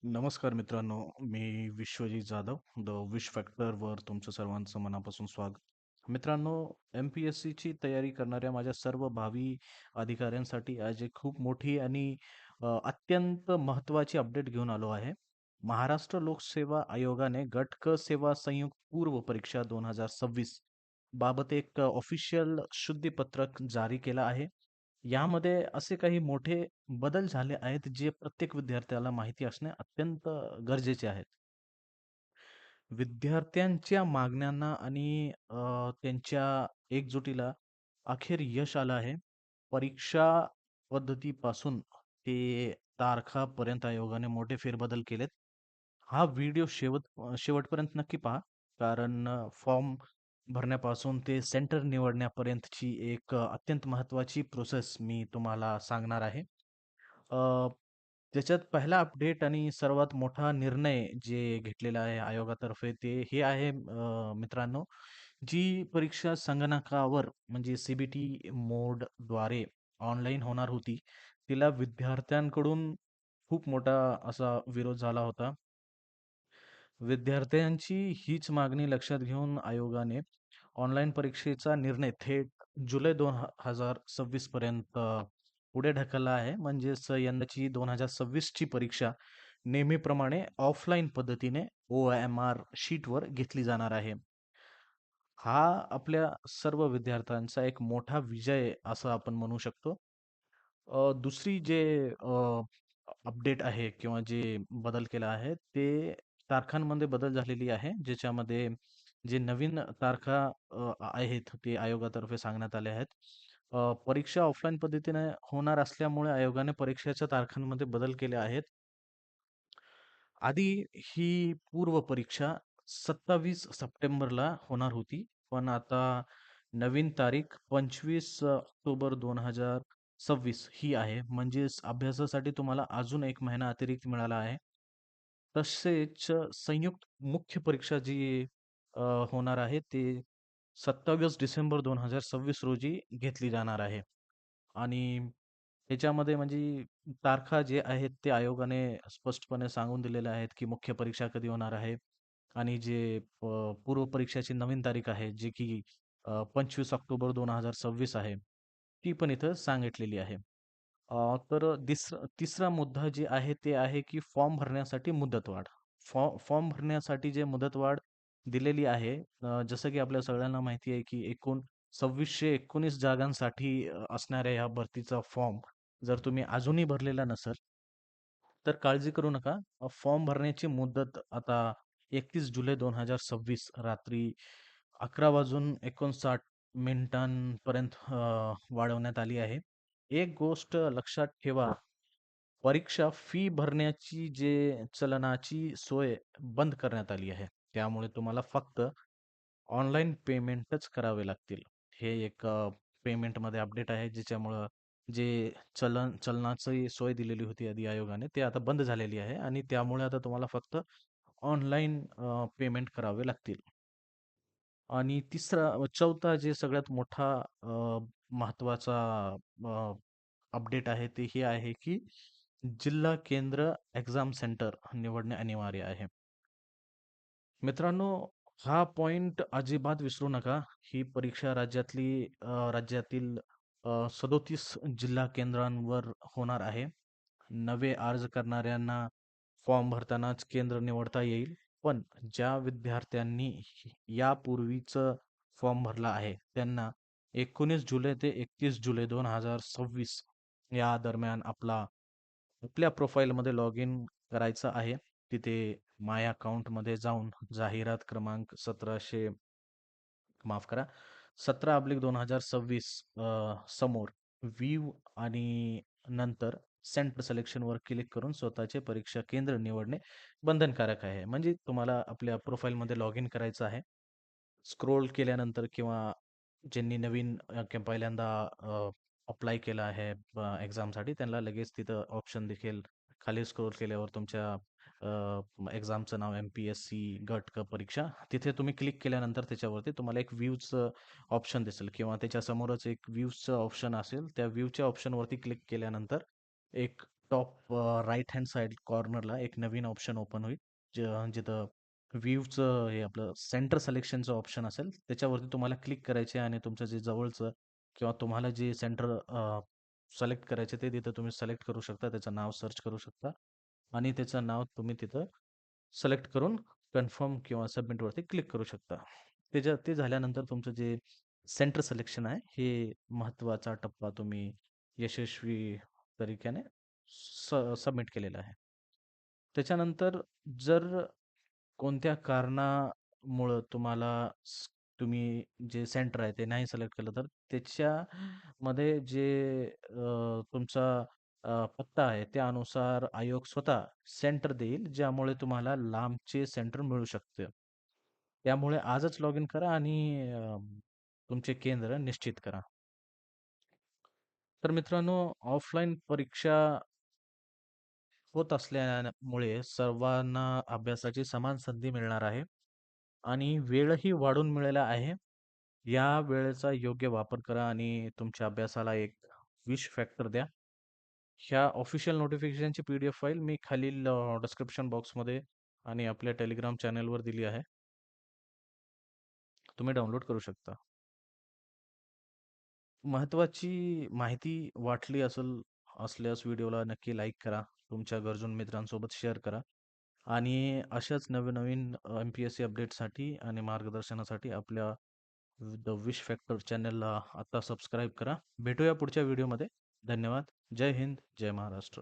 नमस्कार मित्रांनो, मी Vishwajit Jadhav, the wish फॅक्टरवर तुमचं सर्वांचं मनापासून स्वागत. मित्रांनो, एम-पी-एस-सीची तयारी करणाऱ्या माझ्या सर्व भावी अधिकाऱ्यांसाठी आज एक खूप मोठी आणि अत्यंत महत्त्वाची अपडेट घेऊन आलो आहे. महाराष्ट्र लोकसेवा आयोगाने गट क सेवा संयुक्त पूर्व परीक्षा 2026 बाबत एक ऑफिशियल शुद्धीपत्रक जारी केलं आहे. यामध्ये असे काही मोठे बदल झाले आहेत, जे प्रत्येक विद्यार्थ्याला माहिती असणे अत्यंत गरजेचे आहेत. विद्यार्थ्यांच्या मागण्यांना आणि त्यांच्या एकजुटीला अखेर यश आलं आहे. परीक्षा पद्धतीपासून ते तारखापर्यंत आयोगाने मोठे फेरबदल केलेत. हा व्हिडिओ शेवटपर्यंत नक्की पहा. कारण फॉर्म भरण्यापासून ते सेंटर निवडण्यापर्यंतची एक अत्यंत महत्त्वाची प्रोसेस मी तुम्हाला सांगणार आहे. अ, त्याच्यात पहिला अपडेट आणि सर्वात मोठा निर्णय जे घेतलेला आहे आयोगातर्फे ते हे आहे मित्रांनो, जी परीक्षा संगणकावर म्हणजे सी-बी-टी मोडद्वारे ऑनलाईन होणार होती, तिला विद्यार्थ्यांकडून खूप मोठा असा विरोध झाला होता. विद्यार्थ्यांची हीच मागणी लक्षात घेऊन आयोगाने ऑनलाईन परीक्षेचा निर्णय थेट जुलै 2026 पर्यंत पुढे ढकलला आहे. म्हणजेच यंदाची 2026 ची परीक्षा नेहमीप्रमाणे ऑफलाईन पद्धतीने OMR शीटवर घेतली जाणार आहे. हा आपल्या सर्व विद्यार्थ्यांचा एक मोठा विजय असं आपण म्हणू शकतो. दुसरी जे अपडेट आहे किंवा जे बदल केला आहे, ते तारखांमध्ये बदल झालेली आहे. ज्याच्यामध्ये जे नवीन तारखा आहेत, ते आयोगातर्फे सांगण्यात आले आहेत. परीक्षा ऑफलाईन पद्धतीने होणार असल्यामुळे आयोगाने परीक्षेच्या तारखांमध्ये बदल केले आहेत. आधी ही पूर्व परीक्षा 27 सप्टेंबरला होणार होती. पण आता नवीन तारीख 25 ऑक्टोबर 2026 ही आहे. म्हणजेच अभ्यासासाठी तुम्हाला अजून 1 महिना अतिरिक्त मिळाला आहे. तसेच संयुक्त मुख्य परीक्षा जी अ, होणार आहे ते 27 डिसेंबर 2026 रोजी घेतली जाणार आहे. आणि त्याच्यामध्ये म्हणजे तारखा जे आहेत ते आयोगाने स्पष्टपणे सांगून दिलेल्या आहेत, की मुख्य परीक्षा कधी होणार आहे आणि जे पूर्व परीक्षेची नवीन तारीख आहे, जी की 25 ऑक्टोबर 2026 आहे, ती पण इथं सांगितलेली आहे. तर तिसरा मुद्दा जे आहे ते आहे, की फॉर्म भरण्यासाठी मुदतवाढ. फॉर्म भरण्यासाठी जे मुदतवाढ दिलेली आहे, जसं की आपल्या सगळ्यांना माहिती आहे, की एकूण 2619 जागांसाठी असणाऱ्या या भरतीचा फॉर्म जर तुम्ही अजूनही भरलेला नसेल, तर काळजी करू नका. फॉर्म भरण्याची मुदत आता 31 जुलै 2026 रात्री 11 वाजून 59 मिनिटांपर्यंत वाढवण्यात आली आहे. एक गोष्ट लक्षात ठेवा, परीक्षा फी भरण्याची जे चलनाची सोय बंद करण्यात आली आहे. त्यामुळे तुम्हाला फक्त ऑनलाईन पेमेंटच करावे लागतील. हे एक पेमेंटमध्ये अपडेट आहे, ज्याच्यामुळं जे चलनाची सोय दिलेली होती आधी आयोगाने, ते आता बंद झालेली आहे आणि त्यामुळे आता तुम्हाला फक्त ऑनलाईन पेमेंट करावे लागतील. आणि चौथा जे सगळ्यात मोठा महत्त्वाचा अपडेट आहे, ते हे आहे की जिल्हा केंद्र एक्झाम सेंटर निवडणे अनिवार्य आहे. मित्रांनो, हा पॉइंट अजिबात विसरू नका. ही परीक्षा राज्यातील 37 जिल्हा केंद्रांवर होणार आहे. नवे अर्ज करणाऱ्यांना फॉर्म भरतानाच केंद्र निवडता येईल. पण ज्या विद्यार्थ्यांनी यापूर्वीच फॉर्म भरला आहे, त्यांना 19 जुलै ते 31 जुलै 2026 या दरम्यान आपल्या प्रोफाईलमध्ये लॉग इन करायचं आहे. तिथे माय अकाउंटमध्ये जाऊन जाहिरात क्रमांक 1700 माफ करा 17/2026 समोर व्ह्यू आणि नंतर सेंटर सिलेक्शनवर क्लिक करून स्वतःचे परीक्षा केंद्र निवडणे बंधनकारक आहे. म्हणजे तुम्हाला आपल्या प्रोफाईलमध्ये लॉग इन करायचं आहे. स्क्रोल केल्यानंतर किंवा ज्यांनी नवीन पहिल्यांदा अप्लाय केलं आहे एक्झामसाठी, त्यांना लगेच तिथं ऑप्शन दिसेल. खाली स्क्रोल केल्यावर तुमच्या एक्झामचं नाव एम-पी-एस-सी गट क परीक्षा. तिथे तुम्ही क्लिक केल्यानंतर त्याच्यावरती तुम्हाला एक व्ह्यूचं ऑप्शन दिसेल किंवा त्याच्यासमोरच एक व्ह्यूजचं ऑप्शन असेल. त्या व्ह्यूच्या ऑप्शनवरती क्लिक केल्यानंतर एक टॉप राईट हँड साइड कॉर्नरला एक नवीन ऑप्शन ओपन होईल. जिथं व्ह्यूचं हे आपलं सेंटर सिलेक्शनचं ऑप्शन असेल, त्याच्यावरती तुम्हाला क्लिक करायचे आणि तुमचं जे जवळचं किंवा तुम्हाला जे सेंटर सिलेक्ट करायचे ते तिथं तुम्ही सिलेक्ट करू शकता. त्याचं नाव सर्च करू शकता आणि त्याचं नाव तुम्ही तिथं सिलेक्ट करून कन्फर्म किंवा सबमिटवरती क्लिक करू शकता. ते झाल्यानंतर तुमचं जे सेंटर सिलेक्शन आहे, हे महत्त्वाचा टप्पा तुम्ही यशस्वी तरीक्याने सबमिट केलेलं आहे. त्याच्यानंतर जर कोणत्या कारणामुळं तुम्ही जे सेंटर आहे ते नाही सिलेक्ट केलं, तर त्याच्यामध्ये जे तुमचा पत्ता आहे त्यानुसार आयोग स्वतः सेंटर देईल, ज्यामुळे तुम्हाला लांबचे सेंटर मिळू शकते. त्यामुळे आजच लॉग इन करा आणि तुमचे केंद्र निश्चित करा. तर मित्रांनो, ऑफलाईन परीक्षा होत असल्यामुळे सर्वांना अभ्यासाची समान संधी मिळणार आहे आणि वेळही वाढून मिळाला आहे. या वेळेचा योग्य वापर करा आणि तुमच्या अभ्यासाला एक 20 फॅक्टर द्या. ह्या ऑफिशियल नोटिफिकेशनची PDF फाईल मी खालील डिस्क्रिप्शन बॉक्समध्ये आणि आपल्या टेलिग्राम चॅनलवर दिली आहे. तुम्ही डाउनलोड करू शकता. महत्त्वाची माहिती वाटली असल्यास व्हिडिओला नक्की लाईक करा. तुमच्या गरजून मित्रांसोबत शेअर करा आणि अशाच नवीन-नवीन MPSC अपडेटसाठी आणि मार्गदर्शनासाठी आपल्या द विश फॅक्टर चॅनलला आता सबस्क्राईब करा. भेटूया पुढच्या व्हिडिओमध्ये. धन्यवाद. जय हिंद, जय महाराष्ट्र.